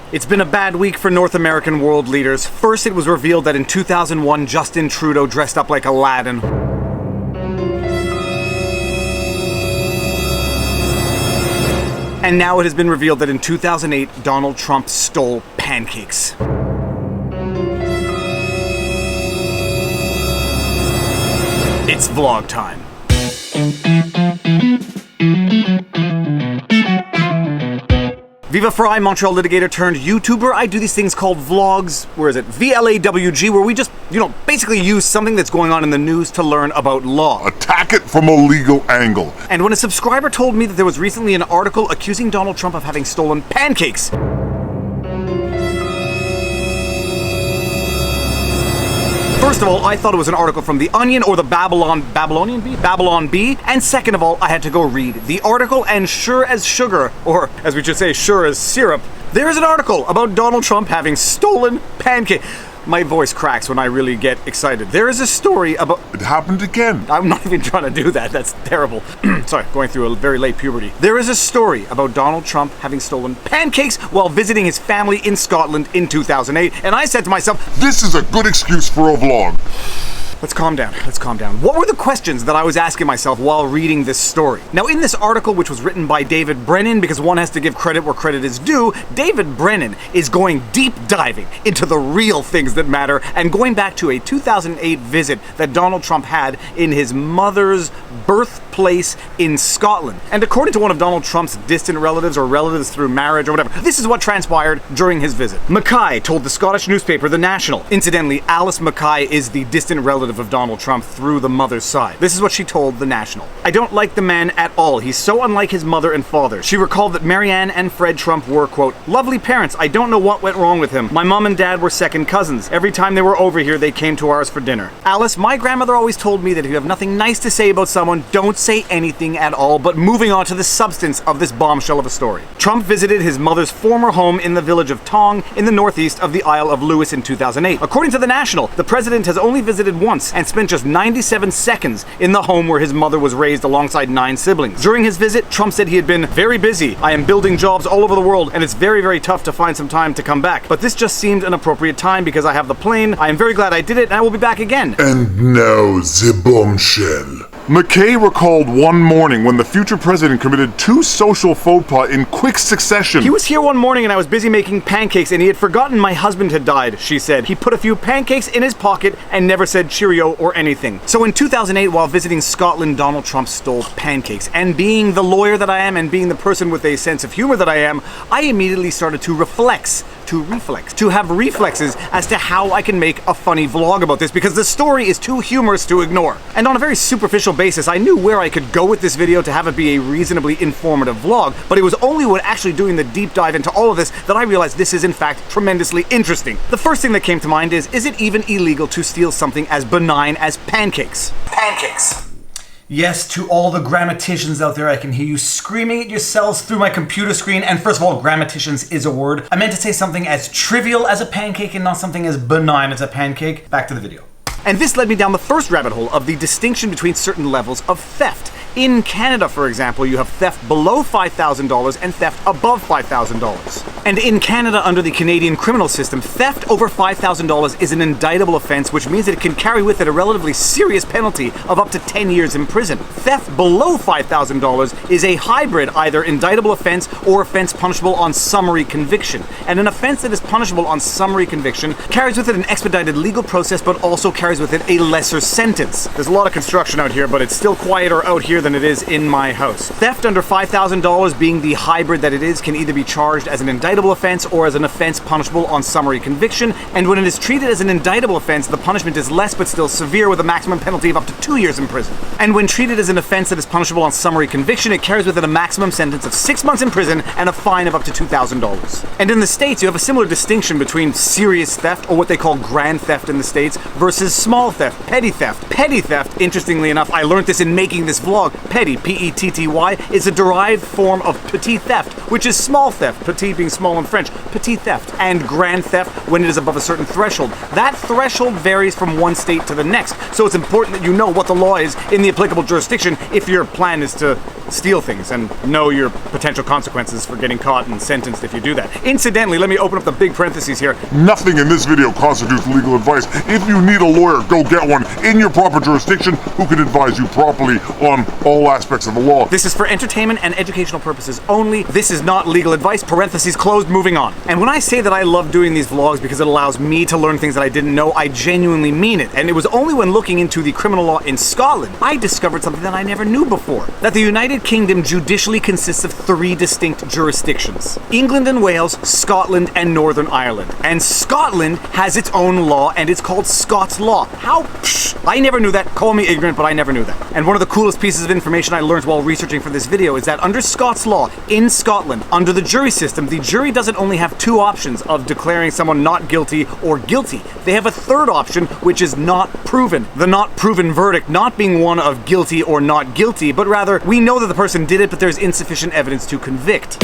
It's been a bad week for North American world leaders. First, it was revealed that in 2001, Justin Trudeau dressed up like Aladdin. And now it has been revealed that in 2008, Donald Trump stole pancakes. It's vlog time. Viva Frei, Montreal litigator turned YouTuber. I do these things called vlogs, where is it? VLAWG, where we just, basically use something that's going on in the news to learn about law. Attack it from a legal angle. And when a subscriber told me that there was recently an article accusing Donald Trump of having stolen pancakes, first of all, I thought it was an article from The Onion or the Babylon Bee. And second of all, I had to go read the article, and sure as sugar, or as we should say, sure as syrup, there is an article about Donald Trump having stolen pancakes. My voice cracks when I really get excited. There is a story about... It happened again. I'm not even trying to do that. That's terrible. Sorry, going through a very late puberty. There is a story about Donald Trump having stolen pancakes while visiting his family in Scotland in 2008. And I said to myself, this is a good excuse for a vlog. Let's calm down. What were the questions that I was asking myself while reading this story? Now, in this article, which was written by David Brennan, because one has to give credit where credit is due, David Brennan is going deep diving into the real things that matter and going back to a 2008 visit that Donald Trump had in his mother's birthplace in Scotland. And according to one of Donald Trump's distant relatives or relatives through marriage or whatever, this is what transpired during his visit. Mackay told the Scottish newspaper The National. Incidentally, Alice Mackay is the distant relative of Donald Trump through the mother's side. This is what she told The National. I don't like the man at all. He's so unlike his mother and father. She recalled that Marianne and Fred Trump were, quote, lovely parents. I don't know what went wrong with him. My mom and dad were second cousins. Every time they were over here, they came to ours for dinner. Alice, my grandmother always told me that if you have nothing nice to say about someone, don't say anything at all. But moving on to the substance of this bombshell of a story. Trump visited his mother's former home in the village of Tong in the northeast of the Isle of Lewis in 2008. According to The National, the president has only visited once and spent just 97 seconds in the home where his mother was raised alongside 9 siblings. During his visit, Trump said he had been very busy. I am building jobs all over the world, and it's very, very tough to find some time to come back. But this just seemed an appropriate time because I have the plane. I am very glad I did it, and I will be back again. And now the bombshell. McKay recalled one morning when the future president committed 2 social faux pas in quick succession. He was here one morning and I was busy making pancakes and he had forgotten my husband had died, she said. He put a few pancakes in his pocket and never said cheerio or anything. So in 2008, while visiting Scotland, Donald Trump stole pancakes. And being the lawyer that I am and being the person with a sense of humor that I am, I immediately started to have reflexes as to how I can make a funny vlog about this because the story is too humorous to ignore. And on a very superficial basis, I knew where I could go with this video to have it be a reasonably informative vlog, but it was only when actually doing the deep dive into all of this that I realized this is in fact tremendously interesting. The first thing that came to mind is it even illegal to steal something as benign as pancakes? Pancakes. Yes, to all the grammaticians out there, I can hear you screaming at yourselves through my computer screen. And first of all, grammaticians is a word. I meant to say something as trivial as a pancake and not something as benign as a pancake. Back to the video. And this led me down the first rabbit hole of the distinction between certain levels of theft. In Canada, for example, you have theft below $5,000 and theft above $5,000. And in Canada, under the Canadian criminal system, theft over $5,000 is an indictable offense, which means that it can carry with it a relatively serious penalty of up to 10 years in prison. Theft below $5,000 is a hybrid, either indictable offense or offense punishable on summary conviction. And an offense that is punishable on summary conviction carries with it an expedited legal process, but also carries with it a lesser sentence. There's a lot of construction out here, but it's still quieter out here than it is in my house. Theft under $5,000, being the hybrid that it is, can either be charged as an indictable offense or as an offense punishable on summary conviction, and when it is treated as an indictable offense, the punishment is less but still severe with a maximum penalty of up to 2 years in prison. And when treated as an offense that is punishable on summary conviction, it carries with it a maximum sentence of 6 months in prison and a fine of up to $2,000. And in the States, you have a similar distinction between serious theft, or what they call grand theft in the States, versus small theft, petty theft. Petty theft, interestingly enough, I learned this in making this vlog, petty, P-E-T-T-Y, is a derived form of petit theft, which is small theft, petit being small in French, petit theft, and grand theft when it is above a certain threshold. That threshold varies from one state to the next, so it's important that you know what the law is in the applicable jurisdiction if your plan is to steal things and know your potential consequences for getting caught and sentenced if you do that. Incidentally, let me open up the big parentheses here. Nothing in this video constitutes legal advice. If you need a lawyer, go get one in your proper jurisdiction who can advise you properly on all aspects of the law. This is for entertainment and educational purposes only. This is not legal advice. Parentheses closed, moving on. And when I say that I love doing these vlogs because it allows me to learn things that I didn't know, I genuinely mean it. And it was only when looking into the criminal law in Scotland, I discovered something that I never knew before. That the United Kingdom judicially consists of 3 distinct jurisdictions: England and Wales, Scotland, and Northern Ireland. And Scotland has its own law, and it's called Scots law. How? Psh, I never knew that. Call me ignorant, but I never knew that. And one of the coolest pieces of information I learned while researching for this video is that under Scots law, in Scotland, under the jury system, the jury doesn't only have 2 options of declaring someone not guilty or guilty. They have a 3rd option, which is not proven. The not proven verdict not being one of guilty or not guilty, but rather, we know that the person did it, but there's insufficient evidence to convict.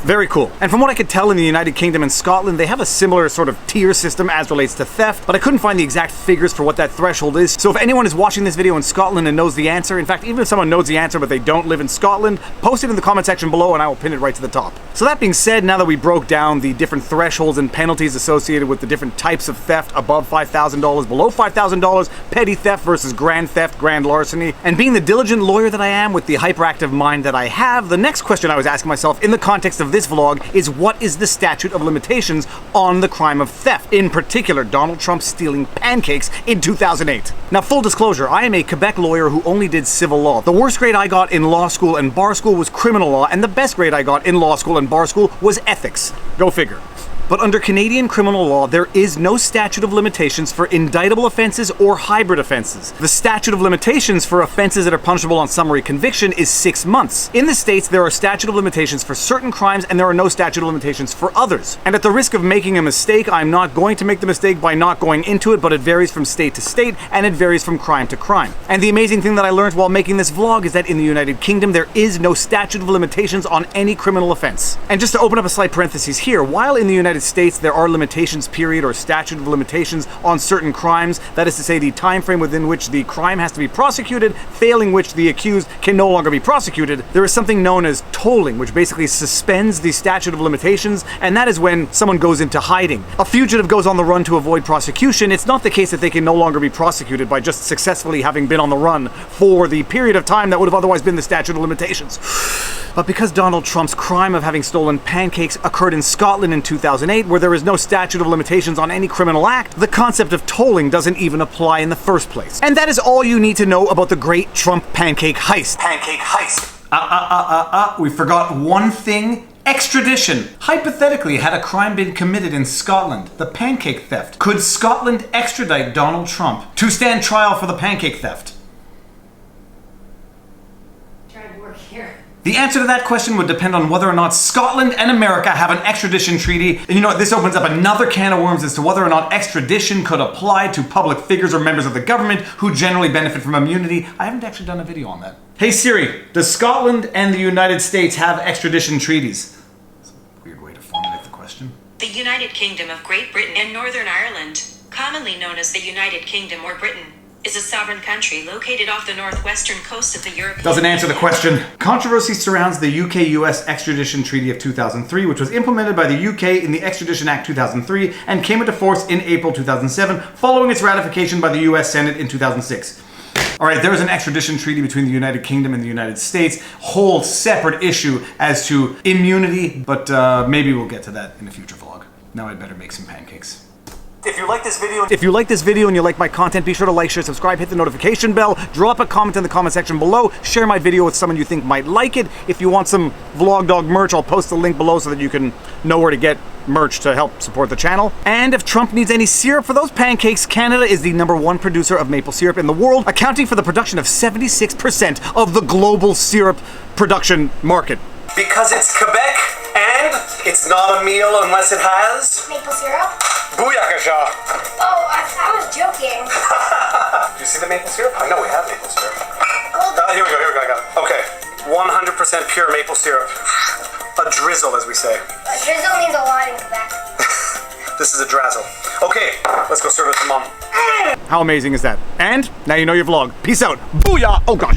Very cool. And from what I could tell, in the United Kingdom and Scotland, they have a similar sort of tier system as relates to theft, but I couldn't find the exact figures for what that threshold is. So if anyone is watching this video in Scotland and knows the answer, in fact, even if someone knows the answer but they don't live in Scotland, post it in the comment section below and I will pin it right to the top. So that being said, now that we broke down the different thresholds and penalties associated with the different types of theft, above $5,000, below $5,000, petty theft versus grand theft, grand larceny, and being the diligent lawyer that I am with the hyperactive mind that I have, the next question I was asking myself in the context of this vlog is, what is the statute of limitations on the crime of theft? In particular, Donald Trump stealing pancakes in 2008. Now, full disclosure, I am a Quebec lawyer who only did civil law. The worst grade I got in law school and bar school was criminal law, and the best grade I got in law school and bar school was ethics. Go figure. But under Canadian criminal law, there is no statute of limitations for indictable offenses or hybrid offenses. The statute of limitations for offenses that are punishable on summary conviction is 6 months. In the States, there are statute of limitations for certain crimes and there are no statute of limitations for others. And at the risk of making a mistake, I'm not going to make the mistake by not going into it, but it varies from state to state and it varies from crime to crime. And the amazing thing that I learned while making this vlog is that in the United Kingdom, there is no statute of limitations on any criminal offense. And just to open up a slight parenthesis here, while in the United States there are limitations period or statute of limitations on certain crimes, that is to say the time frame within which the crime has to be prosecuted, failing which the accused can no longer be prosecuted, there is something known as tolling, which basically suspends the statute of limitations, and that is when someone goes into hiding. A fugitive goes on the run to avoid prosecution. It's not the case that they can no longer be prosecuted by just successfully having been on the run for the period of time that would have otherwise been the statute of limitations. But because Donald Trump's crime of having stolen pancakes occurred in Scotland in 2008, where there is no statute of limitations on any criminal act, the concept of tolling doesn't even apply in the first place. And that is all you need to know about the great Trump pancake heist. Pancake heist. We forgot one thing. Extradition. Hypothetically, had a crime been committed in Scotland, the pancake theft, could Scotland extradite Donald Trump to stand trial for the pancake theft? Try to work here. The answer to that question would depend on whether or not Scotland and America have an extradition treaty. And you know what, this opens up another can of worms as to whether or not extradition could apply to public figures or members of the government who generally benefit from immunity. I haven't actually done a video on that. Hey Siri, does Scotland and the United States have extradition treaties? That's a weird way to formulate the question. The United Kingdom of Great Britain and Northern Ireland, commonly known as the United Kingdom or Britain, is a sovereign country located off the northwestern coast of the European Doesn't answer the question. Controversy surrounds the UK-US Extradition Treaty of 2003, which was implemented by the UK in the Extradition Act 2003 and came into force in April 2007, following its ratification by the US Senate in 2006. All right, there is an extradition treaty between the United Kingdom and the United States. Whole separate issue as to immunity, but maybe we'll get to that in a future vlog. Now I'd better make some pancakes. If you like this video and you like my content, be sure to like, share, subscribe, hit the notification bell, drop a comment in the comment section below, share my video with someone you think might like it. If you want some Vlog Dog merch, I'll post the link below so that you can know where to get merch to help support the channel. And if Trump needs any syrup for those pancakes, Canada is the #1 producer of maple syrup in the world, accounting for the production of 76% of the global syrup production market. Because it's Quebec and it's not a meal unless it has Maple syrup? booyakasha. Oh, I was joking. Do you see the maple syrup? I know we have maple syrup. Oh, Here we go, I got it. Okay, 100% pure maple syrup. A drizzle, as we say. a drizzle means a lot in Quebec. This is a drazzle. Okay, let's go serve it to Mom. How amazing is that? And now you know your vlog. Peace out. Booyah! Oh gosh.